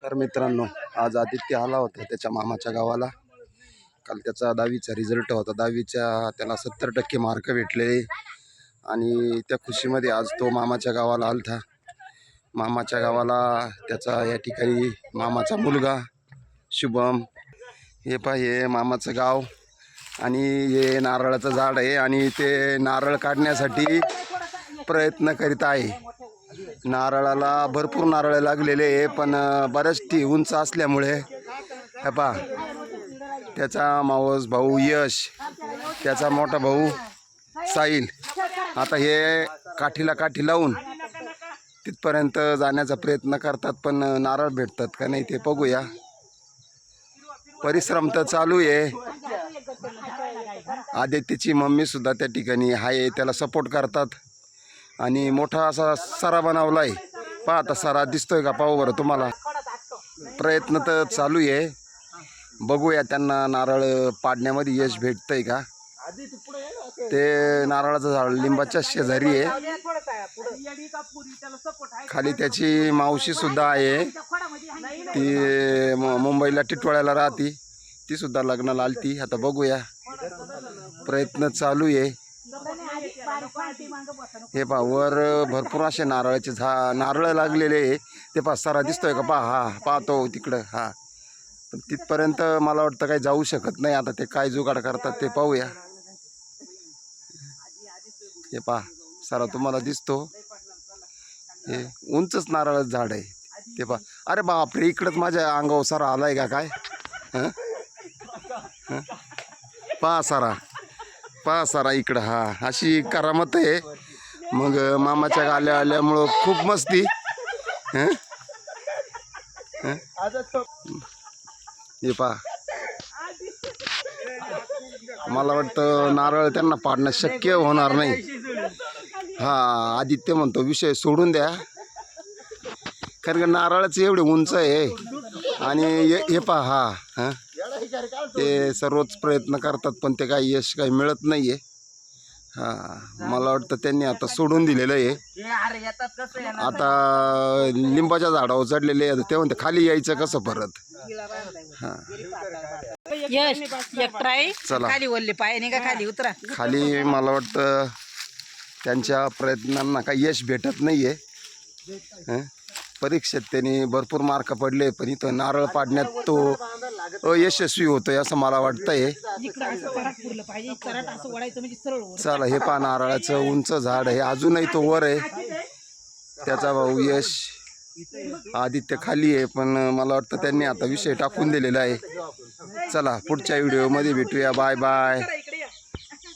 तर मित्रांनो, आज आदित्य आला होता त्याच्या मामाच्या गावाला. काल त्याचा 10वीचा रिझल्ट होता. 10वीच्या त्याला 70% मार्क भेटले आणि त्या खुशीमध्ये आज तो मामाच्या गावाला आलता. मामाच्या गावाला त्याचा या ठिकाणी मामाचा मुलगा शुभम, हे हे मामाचं गाव आणि हे नारळाचं झाड आहे आणि ते नारळ काढण्यासाठी प्रयत्न करीत आहे. नारळाला भरपूर नारळ लागलेले आहे, पण बऱ्याच उंच असल्यामुळे हे पहा त्याचा मावस भाऊ यश, त्याचा मोठा भाऊ साहिल आता हे काठीला काठी लावून तिथपर्यंत जाण्याचा प्रयत्न करतात, पण नारळ भेटतात का नाही ते बघूया. परिश्रम तर चालू आहे. आदित्यची मम्मी सुद्धा त्या ठिकाणी आहे, त्याला सपोर्ट करतात आणि मोठा असा सरा बनवलाय. पहा आता सरा दिसतोय का, पाहू बरं तुम्हाला. प्रयत्न तर चालू आहे, बघूया त्यांना नारळ पाडण्यामध्ये यश भेटतंय का. ते नारळाचं झाड लिंबाच्या शेजारी आहे. खाली त्याची मावशी सुद्धा आहे, ती मुंबईला टिटवाळ्याला राहती, ती सुद्धा लग्नाला आलती. आता बघूया, प्रयत्न चालू आहे. हे पहा वर भरपूर असे नारळाचे नारळ लागलेले आहे. ते पहा सरा दिसतोय का, पहा हा पाहतो तिकडं. हा पण तिथपर्यंत मला वाटतं काही जाऊ शकत नाही. आता ते काय जुगाड करतात ते पाहूया. हे पहा सरा तुम्हाला दिसतो, हे उंचच नारळाचं झाड आहे ते पहा. अरे बापरे, इकडंच माझ्या अंगावर सरा आलाय का काय. पहा सरा, पहा सरा इकडं. हा अशी करामत आहे. मग मामाच्या गाल्या आल्यामुळं खूप मस्ती. हे पहा, मला वाटतं नारळ त्यांना पाडणं शक्य होणार नाही. हा आदित्य म्हणतो विषय सोडून द्या, कारण का नारळाचं एवढे उंच आहे आणि हे पहा हा ते सर्वच प्रयत्न करतात, पण ते काही यश काही मिळत नाहीये. हा मला वाटतं त्यांनी आता सोडून दिलेलं आहे. आता लिंबाच्या झाडावर चढलेले ते म्हणते खाली यायचं कसं परत. हा चला खाली. मला वाटतं त्यांच्या प्रयत्नांना काही यश भेटत नाहीये. परीक्षेत त्यांनी भरपूर मार्क पडले, पण इथं नारळ पाडण्यात तो अयशस्वी होतोय असं मला वाटतंय. चला हे पहा, नारळाचं उंच झाड आहे, अजूनही तो वर आहे. त्याचा भाऊ यश, आदित्य खाली आहे, पण मला वाटतं त्यांनी आता विषय टाकून दिलेला आहे. चला पुढच्या व्हिडिओमध्ये भेटूया. Bye bye.